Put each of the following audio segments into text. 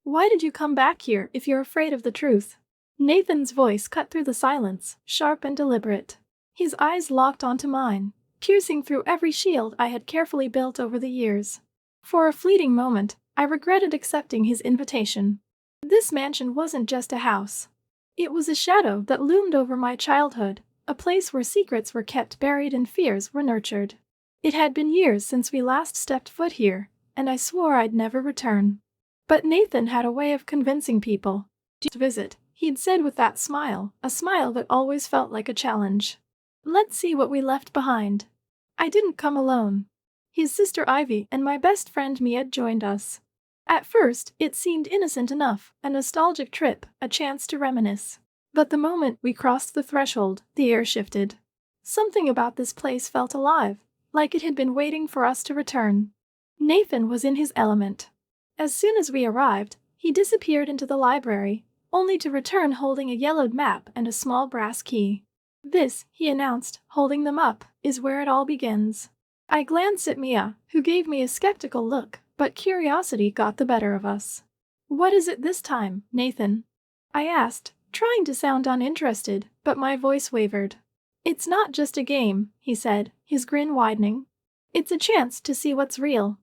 Why did you come back here if you're afraid of the truth? Nathan's voice cut through the silence, sharp and deliberate. His eyes locked onto mine, piercing through every shield I had carefully built over the years. For a fleeting moment, I regretted accepting his invitation. This mansion wasn't just a house. It was a shadow that loomed over my childhood, a place where secrets were kept buried and fears were nurtured. It had been years since we last stepped foot here, and I swore I'd never return. But Nathan had a way of convincing people to visit, he'd said with that smile, a smile that always felt like a challenge. Let's see what we left behind. I didn't come alone. His sister Ivy and my best friend Mia joined us. At first, it seemed innocent enough, a nostalgic trip, a chance to reminisce. But the moment we crossed the threshold, the air shifted. Something about this place felt alive, like it had been waiting for us to return. Nathan was in his element. As soon as we arrived, he disappeared into the library, only to return holding a yellowed map and a small brass key. This, he announced, holding them up, is where it all begins. I glanced at Mia, who gave me a skeptical look, but curiosity got the better of us. What is it this time, Nathan? I asked, trying to sound uninterested, but my voice wavered. It's not just a game, he said, his grin widening. It's a chance to see what's real.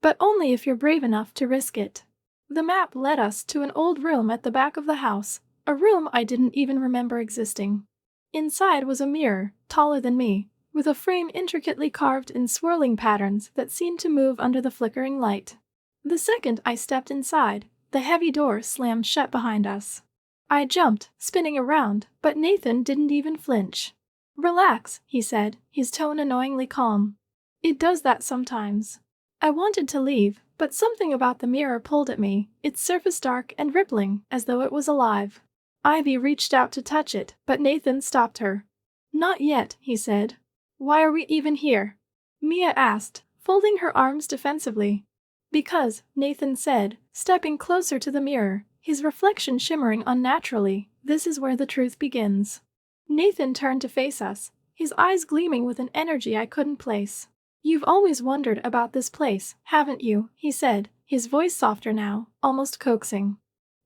But only if you're brave enough to risk it. The map led us to an old room at the back of the house, a room I didn't even remember existing. Inside was a mirror, taller than me, with a frame intricately carved in swirling patterns that seemed to move under the flickering light. The second I stepped inside, the heavy door slammed shut behind us. I jumped, spinning around, but Nathan didn't even flinch. Relax, he said, his tone annoyingly calm. It does that sometimes. I wanted to leave, but something about the mirror pulled at me, its surface dark and rippling, as though it was alive. Ivy reached out to touch it, but Nathan stopped her. Not yet, he said. Why are we even here? Mia asked, folding her arms defensively. Because, Nathan said, stepping closer to the mirror, his reflection shimmering unnaturally, this is where the truth begins. Nathan turned to face us, his eyes gleaming with an energy I couldn't place. You've always wondered about this place, haven't you? He said, his voice softer now, almost coaxing.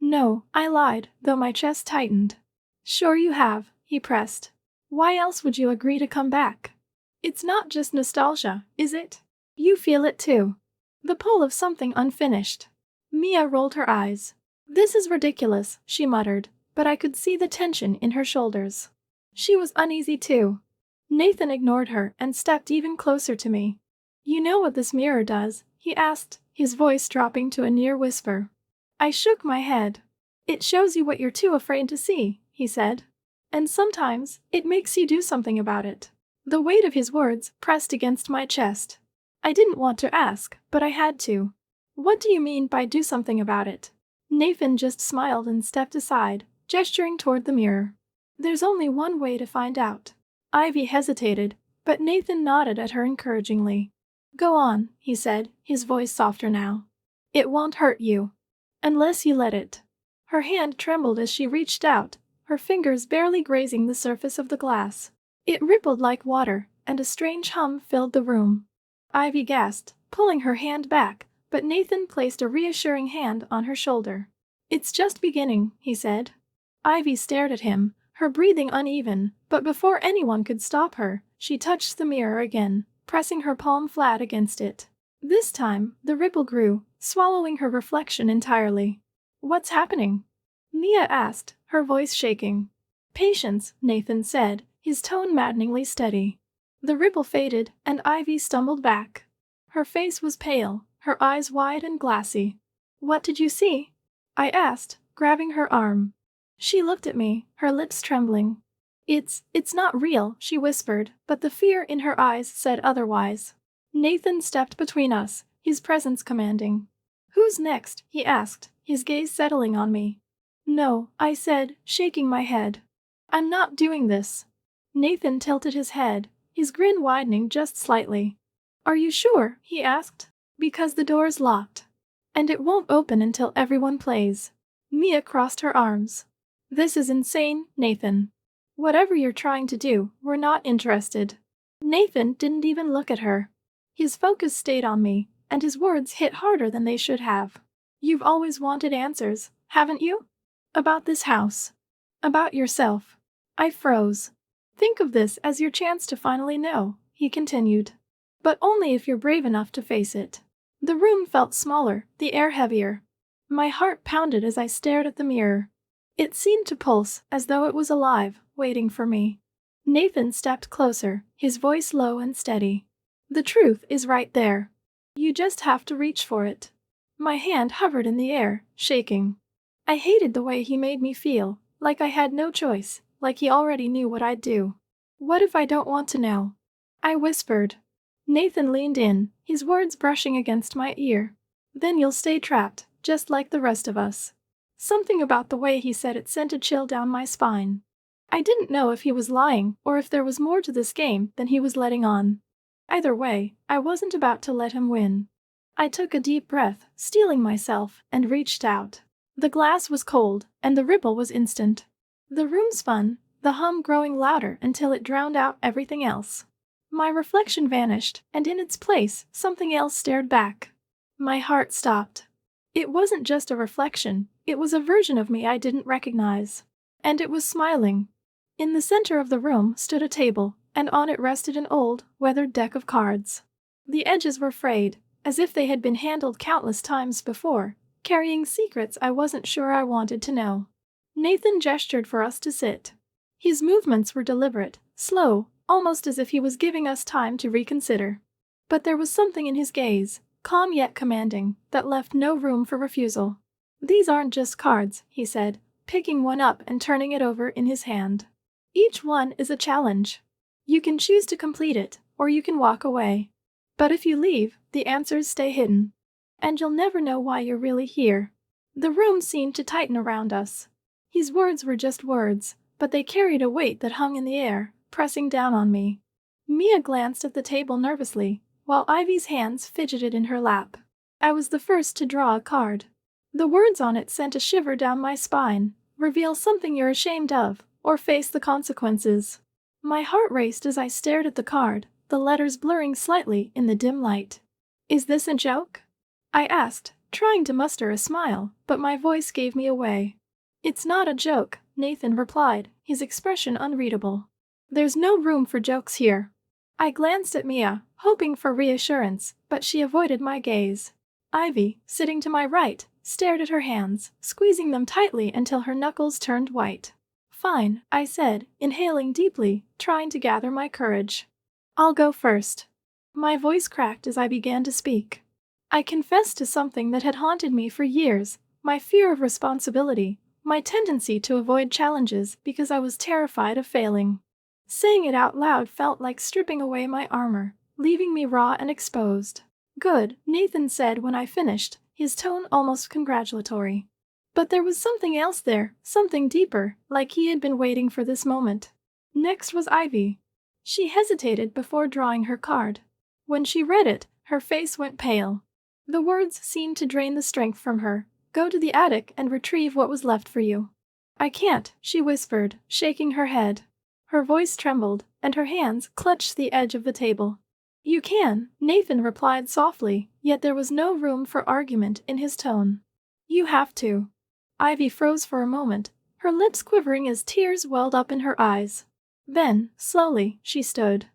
No, I lied, though my chest tightened. Sure you have, he pressed. Why else would you agree to come back? It's not just nostalgia, is it? You feel it too. The pull of something unfinished. Mia rolled her eyes. This is ridiculous, she muttered, but I could see the tension in her shoulders. She was uneasy too. Nathan ignored her and stepped even closer to me. You know what this mirror does? He asked, his voice dropping to a near whisper. I shook my head. It shows you what you're too afraid to see, he said. And sometimes, it makes you do something about it. The weight of his words pressed against my chest. I didn't want to ask, but I had to. What do you mean by do something about it? Nathan just smiled and stepped aside, gesturing toward the mirror. There's only one way to find out. Ivy hesitated, but Nathan nodded at her encouragingly. Go on, he said, his voice softer now. It won't hurt you. Unless you let it. Her hand trembled as she reached out, her fingers barely grazing the surface of the glass. It rippled like water, and a strange hum filled the room. Ivy gasped, pulling her hand back, but Nathan placed a reassuring hand on her shoulder. It's just beginning, he said. Ivy stared at him, her breathing uneven, but before anyone could stop her, she touched the mirror again, pressing her palm flat against it. This time, the ripple grew, swallowing her reflection entirely. What's happening? Mia asked, her voice shaking. Patience, Nathan said, his tone maddeningly steady. The ripple faded, and Ivy stumbled back. Her face was pale, her eyes wide and glassy. What did you see? I asked, grabbing her arm. She looked at me, her lips trembling. It's not real, she whispered, but the fear in her eyes said otherwise. Nathan stepped between us, his presence commanding. Who's next? He asked, his gaze settling on me. No, I said, shaking my head. I'm not doing this. Nathan tilted his head, his grin widening just slightly. Are you sure? He asked. Because the door's locked. And it won't open until everyone plays. Mia crossed her arms. This is insane, Nathan. Whatever you're trying to do, we're not interested. Nathan didn't even look at her. His focus stayed on me, and his words hit harder than they should have. You've always wanted answers, haven't you? About this house. About yourself. I froze. Think of this as your chance to finally know, he continued. But only if you're brave enough to face it. The room felt smaller, the air heavier. My heart pounded as I stared at the mirror. It seemed to pulse, as though it was alive, waiting for me. Nathan stepped closer, his voice low and steady. The truth is right there. You just have to reach for it. My hand hovered in the air, shaking. I hated the way he made me feel, like I had no choice, like he already knew what I'd do. What if I don't want to know? I whispered. Nathan leaned in, his words brushing against my ear. Then you'll stay trapped, just like the rest of us. Something about the way he said it sent a chill down my spine. I didn't know if he was lying or if there was more to this game than he was letting on. Either way, I wasn't about to let him win. I took a deep breath, steeling myself, and reached out. The glass was cold, and the ripple was instant. The room spun, the hum growing louder until it drowned out everything else. My reflection vanished, and in its place, something else stared back. My heart stopped. It wasn't just a reflection, it was a version of me I didn't recognize. And it was smiling. In the center of the room stood a table, and on it rested an old, weathered deck of cards. The edges were frayed, as if they had been handled countless times before, carrying secrets I wasn't sure I wanted to know. Nathan gestured for us to sit. His movements were deliberate, slow, almost as if he was giving us time to reconsider. But there was something in his gaze, calm yet commanding, that left no room for refusal. These aren't just cards, he said, picking one up and turning it over in his hand. Each one is a challenge. You can choose to complete it, or you can walk away. But if you leave, the answers stay hidden. And you'll never know why you're really here. The room seemed to tighten around us. His words were just words, but they carried a weight that hung in the air, pressing down on me. Mia glanced at the table nervously, while Ivy's hands fidgeted in her lap. I was the first to draw a card. The words on it sent a shiver down my spine. Reveal something you're ashamed of, or face the consequences. My heart raced as I stared at the card, the letters blurring slightly in the dim light. Is this a joke? I asked, trying to muster a smile, but my voice gave me away. It's not a joke, Nathan replied, his expression unreadable. There's no room for jokes here. I glanced at Mia, hoping for reassurance, but she avoided my gaze. Ivy, sitting to my right, stared at her hands, squeezing them tightly until her knuckles turned white. Fine, I said, inhaling deeply, trying to gather my courage. I'll go first. My voice cracked as I began to speak. I confessed to something that had haunted me for years, my fear of responsibility, my tendency to avoid challenges because I was terrified of failing. Saying it out loud felt like stripping away my armor, leaving me raw and exposed. Good, Nathan said when I finished, his tone almost congratulatory. But there was something else there, something deeper, like he had been waiting for this moment. Next was Ivy. She hesitated before drawing her card. When she read it, her face went pale. The words seemed to drain the strength from her. Go to the attic and retrieve what was left for you. I can't, she whispered, shaking her head. Her voice trembled, and her hands clutched the edge of the table. You can, Nathan replied softly, yet there was no room for argument in his tone. You have to. Ivy froze for a moment, her lips quivering as tears welled up in her eyes. Then, slowly, she stood.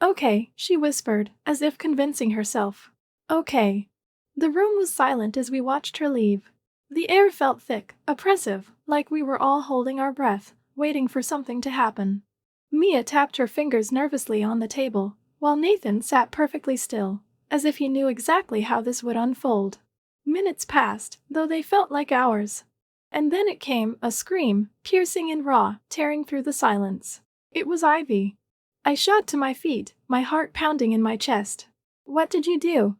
Okay, she whispered, as if convincing herself. Okay. The room was silent as we watched her leave. The air felt thick, oppressive, like we were all holding our breath, waiting for something to happen. Mia tapped her fingers nervously on the table, while Nathan sat perfectly still, as if he knew exactly how this would unfold. Minutes passed, though they felt like hours. And then it came, a scream, piercing and raw, tearing through the silence. It was Ivy. I shot to my feet, my heart pounding in my chest. What did you do?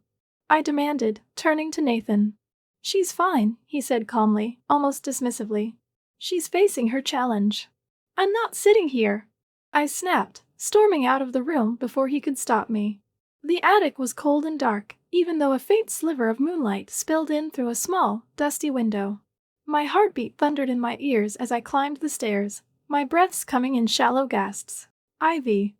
I demanded, turning to Nathan. She's fine, he said calmly, almost dismissively. She's facing her challenge. I'm not sitting here. I snapped, storming out of the room before he could stop me. The attic was cold and dark, even though a faint sliver of moonlight spilled in through a small, dusty window. My heartbeat thundered in my ears as I climbed the stairs, my breaths coming in shallow gasps. Ivy.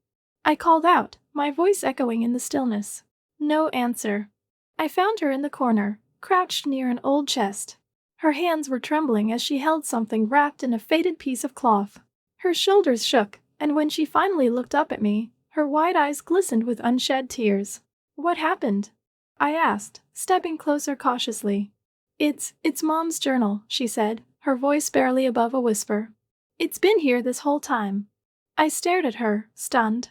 I called out, my voice echoing in the stillness. No answer. I found her in the corner, crouched near an old chest. Her hands were trembling as she held something wrapped in a faded piece of cloth. Her shoulders shook, and when she finally looked up at me, her wide eyes glistened with unshed tears. "What happened?" I asked, stepping closer cautiously. It's Mom's journal," she said, her voice barely above a whisper. "It's been here this whole time." I stared at her, stunned.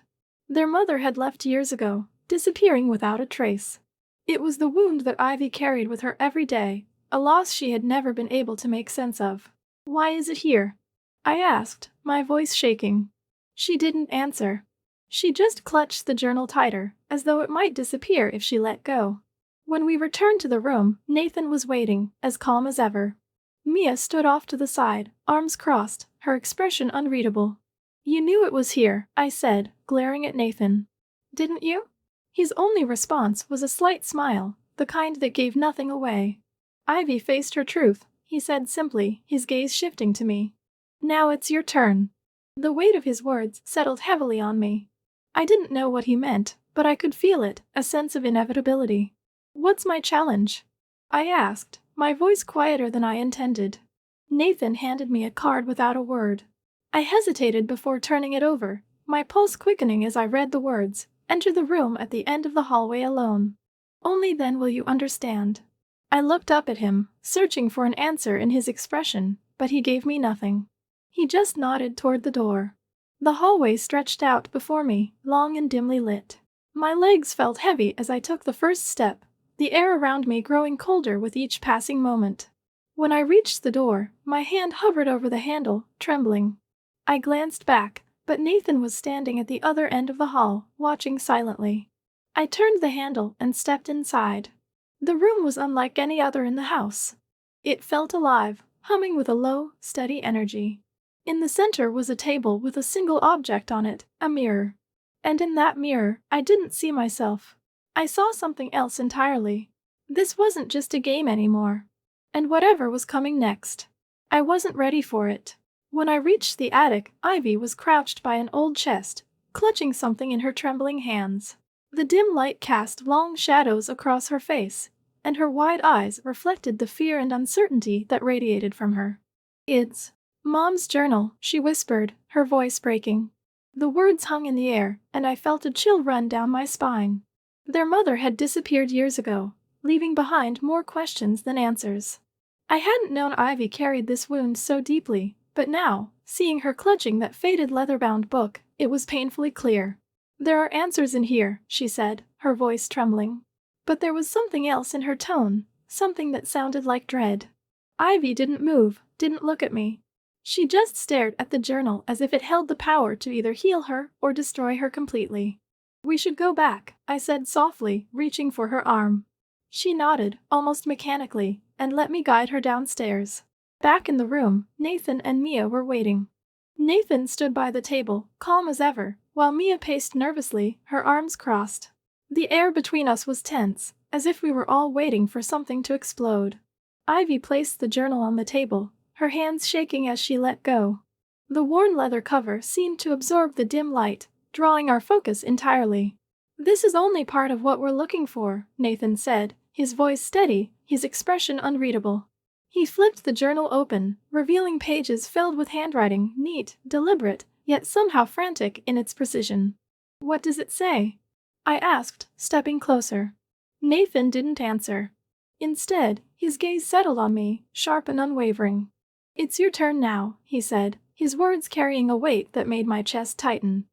Their mother had left years ago, disappearing without a trace. It was the wound that Ivy carried with her every day, a loss she had never been able to make sense of. "Why is it here?" I asked, my voice shaking. She didn't answer. She just clutched the journal tighter, as though it might disappear if she let go. When we returned to the room, Nathan was waiting, as calm as ever. Mia stood off to the side, arms crossed, her expression unreadable. "You knew it was here," I said, glaring at Nathan. "Didn't you?" His only response was a slight smile, the kind that gave nothing away. "Ivy faced her truth," he said simply, his gaze shifting to me. "Now it's your turn." The weight of his words settled heavily on me. I didn't know what he meant, but I could feel it, a sense of inevitability. "What's my challenge?" I asked, my voice quieter than I intended. Nathan handed me a card without a word. I hesitated before turning it over, my pulse quickening as I read the words, "Enter the room at the end of the hallway alone. Only then will you understand." I looked up at him, searching for an answer in his expression, but he gave me nothing. He just nodded toward the door. The hallway stretched out before me, long and dimly lit. My legs felt heavy as I took the first step, the air around me growing colder with each passing moment. When I reached the door, my hand hovered over the handle, trembling. I glanced back, but Nathan was standing at the other end of the hall, watching silently. I turned the handle and stepped inside. The room was unlike any other in the house. It felt alive, humming with a low, steady energy. In the center was a table with a single object on it, a mirror. And in that mirror, I didn't see myself. I saw something else entirely. This wasn't just a game anymore. And whatever was coming next, I wasn't ready for it. When I reached the attic, Ivy was crouched by an old chest, clutching something in her trembling hands. The dim light cast long shadows across her face, and her wide eyes reflected the fear and uncertainty that radiated from her. "It's Mom's journal," she whispered, her voice breaking. The words hung in the air, and I felt a chill run down my spine. Their mother had disappeared years ago, leaving behind more questions than answers. I hadn't known Ivy carried this wound so deeply, but now, seeing her clutching that faded leather-bound book, it was painfully clear. "There are answers in here," she said, her voice trembling. But there was something else in her tone, something that sounded like dread. Ivy didn't move, didn't look at me. She just stared at the journal as if it held the power to either heal her or destroy her completely. "We should go back," I said softly, reaching for her arm. She nodded, almost mechanically, and let me guide her downstairs. Back in the room, Nathan and Mia were waiting. Nathan stood by the table, calm as ever, while Mia paced nervously, her arms crossed. The air between us was tense, as if we were all waiting for something to explode. Ivy placed the journal on the table, her hands shaking as she let go. The worn leather cover seemed to absorb the dim light, drawing our focus entirely. "This is only part of what we're looking for," Nathan said, his voice steady, his expression unreadable. He flipped the journal open, revealing pages filled with handwriting, neat, deliberate, yet somehow frantic in its precision. "What does it say?" I asked, stepping closer. Nathan didn't answer. Instead, his gaze settled on me, sharp and unwavering. "It's your turn now," he said, his words carrying a weight that made my chest tighten.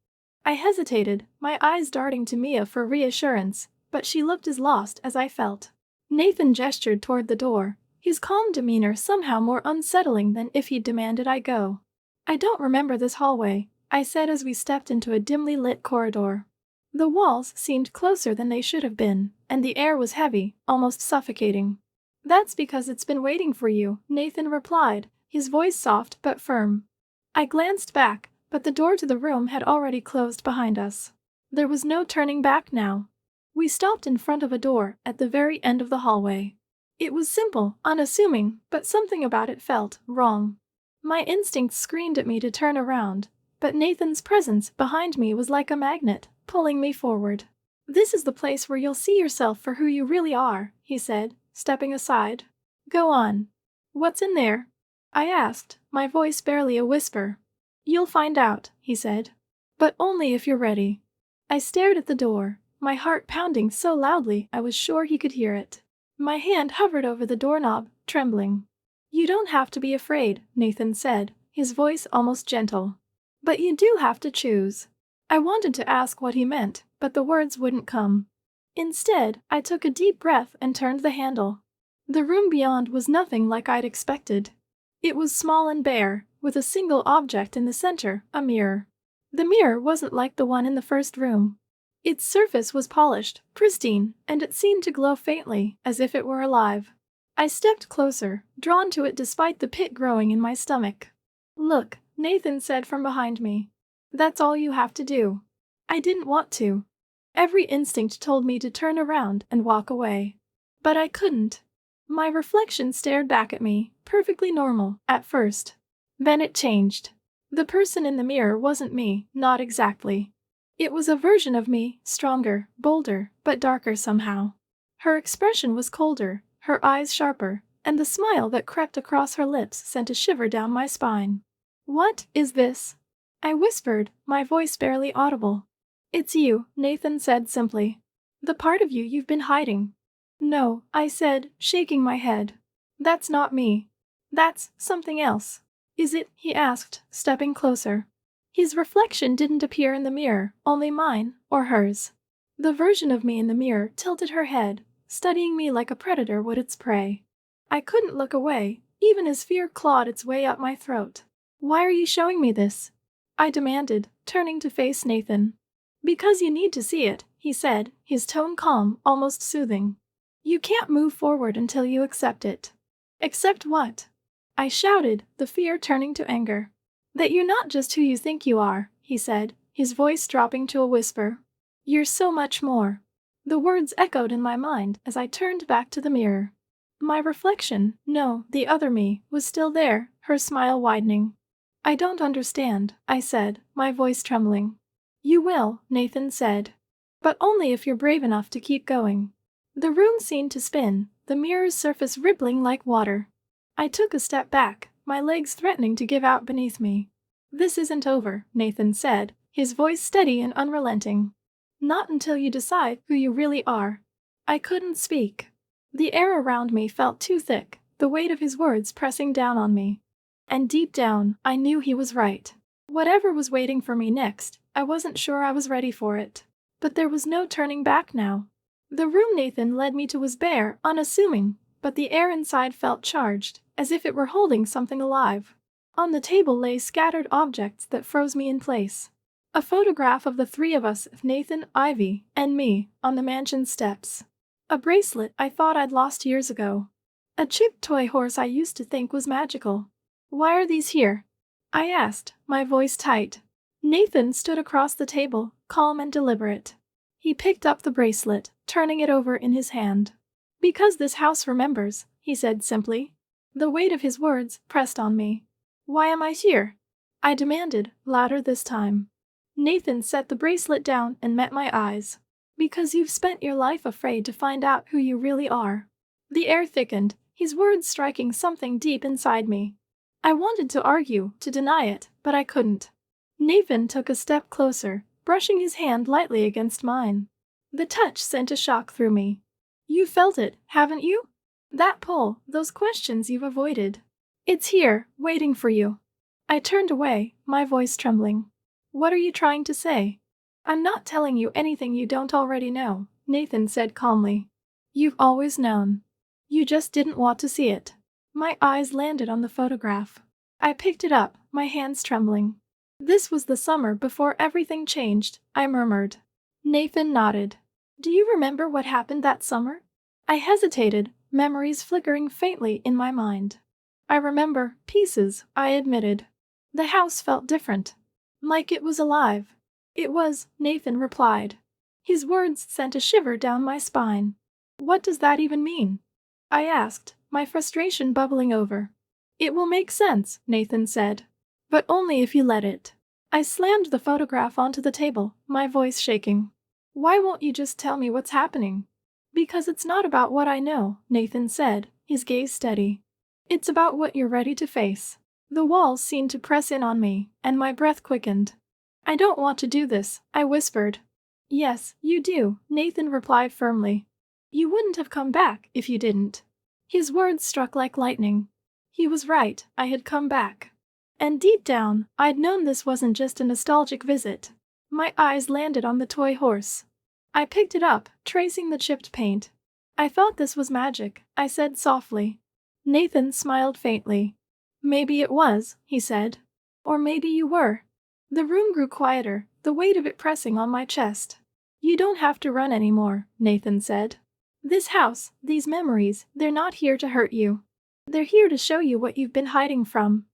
I hesitated, my eyes darting to Mia for reassurance, but she looked as lost as I felt. Nathan gestured toward the door, his calm demeanor somehow more unsettling than if he'd demanded I go. "I don't remember this hallway," I said as we stepped into a dimly lit corridor. The walls seemed closer than they should have been, and the air was heavy, almost suffocating. "That's because it's been waiting for you," Nathan replied, his voice soft but firm. I glanced back, but the door to the room had already closed behind us. There was no turning back now. We stopped in front of a door at the very end of the hallway. It was simple, unassuming, but something about it felt wrong. My instincts screamed at me to turn around, but Nathan's presence behind me was like a magnet, pulling me forward. "This is the place where you'll see yourself for who you really are," he said, stepping aside. Go on. What's in there? I asked, my voice barely a whisper. You'll find out, he said. But only if you're ready. I stared at the door, my heart pounding so loudly I was sure he could hear it. My hand hovered over the doorknob, trembling. You don't have to be afraid, Nathan said, his voice almost gentle. But you do have to choose. I wanted to ask what he meant, but the words wouldn't come. Instead, I took a deep breath and turned the handle. The room beyond was nothing like I'd expected. It was small and bare, with a single object in the center, a mirror. The mirror wasn't like the one in the first room. Its surface was polished, pristine, and it seemed to glow faintly, as if it were alive. I stepped closer, drawn to it despite the pit growing in my stomach. Look, Nathan said from behind me. That's all you have to do. I didn't want to. Every instinct told me to turn around and walk away. But I couldn't. My reflection stared back at me, perfectly normal, at first. Then it changed. The person in the mirror wasn't me, not exactly. It was a version of me, stronger, bolder, but darker somehow. Her expression was colder, her eyes sharper, and the smile that crept across her lips sent a shiver down my spine. What is this? I whispered, my voice barely audible. It's you, Nathan said simply. The part of you you've been hiding. No, I said, shaking my head. That's not me. That's something else. Is it? He asked, stepping closer. His reflection didn't appear in the mirror, only mine, or hers. The version of me in the mirror tilted her head, studying me like a predator would its prey. I couldn't look away, even as fear clawed its way up my throat. Why are you showing me this? I demanded, turning to face Nathan. Because you need to see it, he said, his tone calm, almost soothing. You can't move forward until you accept it. Accept what? I shouted, the fear turning to anger. That you're not just who you think you are, he said, his voice dropping to a whisper. You're so much more. The words echoed in my mind as I turned back to the mirror. My reflection, no, the other me, was still there, her smile widening. I don't understand, I said, my voice trembling. You will, Nathan said. But only if you're brave enough to keep going. The room seemed to spin, the mirror's surface rippling like water. I took a step back, my legs threatening to give out beneath me. This isn't over, Nathan said, his voice steady and unrelenting. Not until you decide who you really are. I couldn't speak. The air around me felt too thick, the weight of his words pressing down on me. And deep down, I knew he was right. Whatever was waiting for me next, I wasn't sure I was ready for it. But there was no turning back now. The room Nathan led me to was bare, unassuming, but the air inside felt charged, as if it were holding something alive. On the table lay scattered objects that froze me in place. A photograph of the three of us, Nathan, Ivy, and me, on the mansion steps. A bracelet I thought I'd lost years ago. A chipped toy horse I used to think was magical. Why are these here? I asked, my voice tight. Nathan stood across the table, calm and deliberate. He picked up the bracelet, turning it over in his hand. Because this house remembers, he said simply. The weight of his words pressed on me. Why am I here? I demanded, louder this time. Nathan set the bracelet down and met my eyes. Because you've spent your life afraid to find out who you really are. The air thickened, his words striking something deep inside me. I wanted to argue, to deny it, but I couldn't. Nathan took a step closer, brushing his hand lightly against mine. The touch sent a shock through me. You felt it, haven't you? That pull, those questions you've avoided. It's here, waiting for you. I turned away, my voice trembling. What are you trying to say? I'm not telling you anything you don't already know, Nathan said calmly. You've always known. You just didn't want to see it. My eyes landed on the photograph. I picked it up, my hands trembling. This was the summer before everything changed, I murmured. Nathan nodded. Do you remember what happened that summer? I hesitated, memories flickering faintly in my mind. I remember pieces, I admitted. The house felt different. Like it was alive. It was, Nathan replied. His words sent a shiver down my spine. What does that even mean? I asked, my frustration bubbling over. It will make sense, Nathan said. But only if you let it. I slammed the photograph onto the table, my voice shaking. Why won't you just tell me what's happening? Because it's not about what I know, Nathan said, his gaze steady. It's about what you're ready to face. The walls seemed to press in on me, and my breath quickened. I don't want to do this, I whispered. Yes, you do, Nathan replied firmly. You wouldn't have come back if you didn't. His words struck like lightning. He was right, I had come back. And deep down, I'd known this wasn't just a nostalgic visit. My eyes landed on the toy horse. I picked it up, tracing the chipped paint. I thought this was magic, I said softly. Nathan smiled faintly. Maybe it was, he said. Or maybe you were. The room grew quieter, the weight of it pressing on my chest. You don't have to run anymore, Nathan said. This house, these memories, they're not here to hurt you. They're here to show you what you've been hiding from.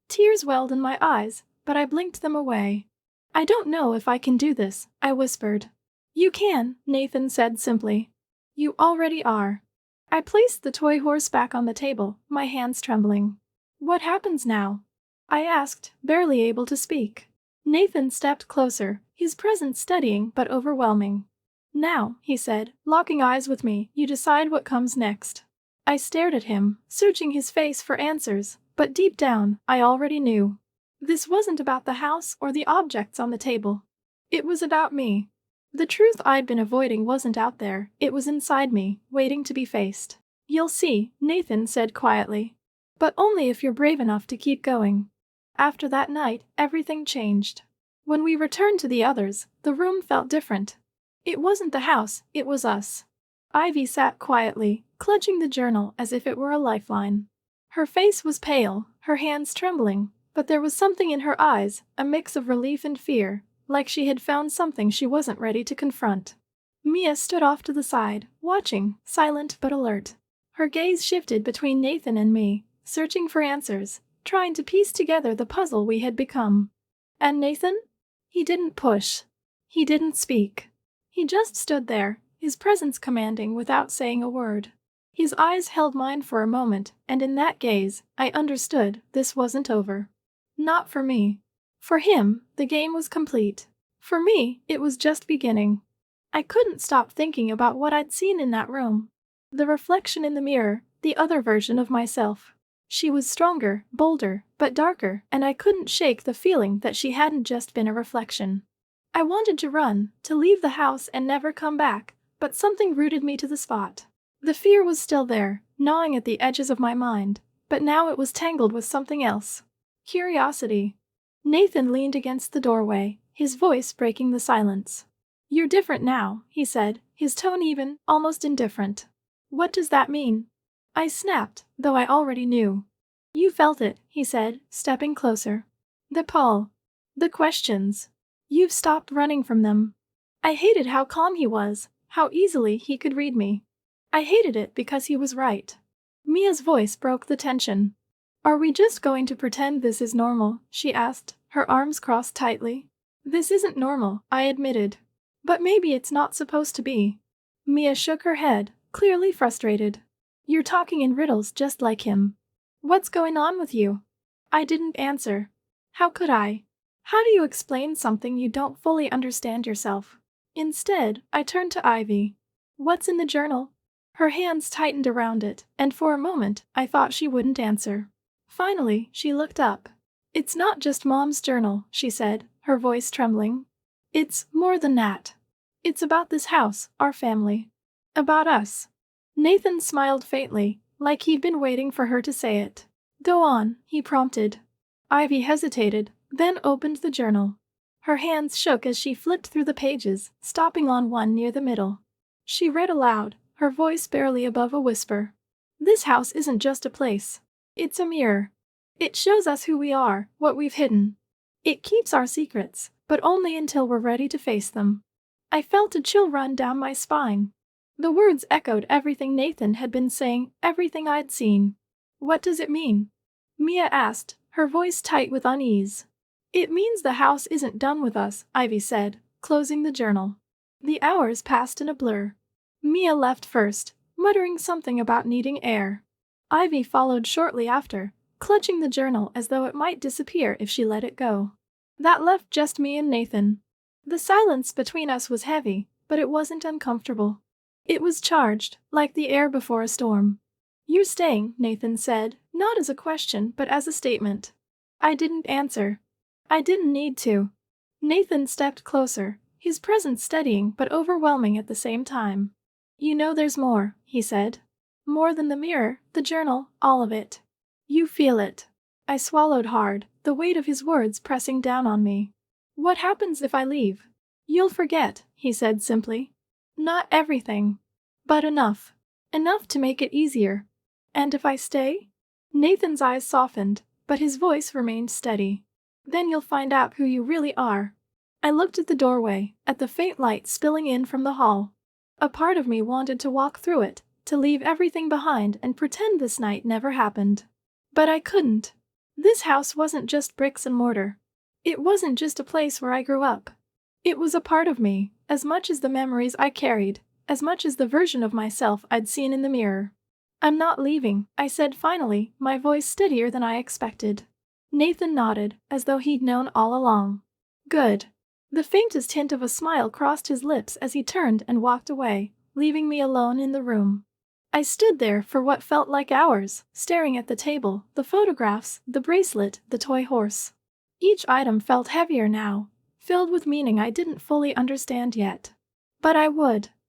Tears welled in my eyes, but I blinked them away. I don't know if I can do this, I whispered. You can, Nathan said simply. You already are. I placed the toy horse back on the table, my hands trembling. What happens now? I asked, barely able to speak. Nathan stepped closer, his presence steadying but overwhelming. Now, he said, locking eyes with me, you decide what comes next. I stared at him, searching his face for answers, but deep down, I already knew. This wasn't about the house or the objects on the table. It was about me. The truth I'd been avoiding wasn't out there, it was inside me, waiting to be faced. You'll see, Nathan said quietly. But only if you're brave enough to keep going. After that night, everything changed. When we returned to the others, the room felt different. It wasn't the house, it was us. Ivy sat quietly, clutching the journal as if it were a lifeline. Her face was pale, her hands trembling, but there was something in her eyes, a mix of relief and fear, like she had found something she wasn't ready to confront. Mia stood off to the side, watching, silent but alert. Her gaze shifted between Nathan and me, searching for answers, trying to piece together the puzzle we had become. And Nathan? He didn't push. He didn't speak. He just stood there, his presence commanding without saying a word. His eyes held mine for a moment, and in that gaze, I understood this wasn't over. Not for me. For him, the game was complete. For me, it was just beginning. I couldn't stop thinking about what I'd seen in that room. The reflection in the mirror, the other version of myself. She was stronger, bolder, but darker, and I couldn't shake the feeling that she hadn't just been a reflection. I wanted to run, to leave the house and never come back, but something rooted me to the spot. The fear was still there, gnawing at the edges of my mind, but now it was tangled with something else. Curiosity. Nathan leaned against the doorway, his voice breaking the silence. You're different now, he said, his tone even, almost indifferent. What does that mean? I snapped, though I already knew. You felt it, he said, stepping closer. The pull. The questions. You've stopped running from them. I hated how calm he was, how easily he could read me. I hated it because he was right. Mia's voice broke the tension. Are we just going to pretend this is normal? She asked, her arms crossed tightly. This isn't normal, I admitted. But maybe it's not supposed to be. Mia shook her head, clearly frustrated. You're talking in riddles just like him. What's going on with you? I didn't answer. How could I? How do you explain something you don't fully understand yourself? Instead, I turned to Ivy. What's in the journal? Her hands tightened around it, and for a moment, I thought she wouldn't answer. Finally, she looked up. It's not just Mom's journal, she said, her voice trembling. It's more than that. It's about this house, our family. About us. Nathan smiled faintly, like he'd been waiting for her to say it. Go on, he prompted. Ivy hesitated, then opened the journal. Her hands shook as she flipped through the pages, stopping on one near the middle. She read aloud, her voice barely above a whisper. This house isn't just a place. It's a mirror. It shows us who we are, what we've hidden. It keeps our secrets, but only until we're ready to face them. I felt a chill run down my spine. The words echoed everything Nathan had been saying, everything I'd seen. What does it mean? Mia asked, her voice tight with unease. It means the house isn't done with us, Ivy said, closing the journal. The hours passed in a blur. Mia left first, muttering something about needing air. Ivy followed shortly after, clutching the journal as though it might disappear if she let it go. That left just me and Nathan. The silence between us was heavy, but it wasn't uncomfortable. It was charged, like the air before a storm. "You're staying," Nathan said, not as a question but as a statement. I didn't answer. I didn't need to. Nathan stepped closer, his presence steadying but overwhelming at the same time. "You know there's more," he said. "More than the mirror, the journal, all of it. You feel it." I swallowed hard, the weight of his words pressing down on me. "What happens if I leave?" "You'll forget," he said simply. "Not everything. But enough. Enough to make it easier." "And if I stay?" Nathan's eyes softened, but his voice remained steady. "Then you'll find out who you really are." I looked at the doorway, at the faint light spilling in from the hall. A part of me wanted to walk through it, to leave everything behind and pretend this night never happened. But I couldn't. This house wasn't just bricks and mortar. It wasn't just a place where I grew up. It was a part of me, as much as the memories I carried, as much as the version of myself I'd seen in the mirror. "I'm not leaving," I said finally, my voice steadier than I expected. Nathan nodded, as though he'd known all along. "Good." The faintest hint of a smile crossed his lips as he turned and walked away, leaving me alone in the room. I stood there for what felt like hours, staring at the table, the photographs, the bracelet, the toy horse. Each item felt heavier now, filled with meaning I didn't fully understand yet. But I would.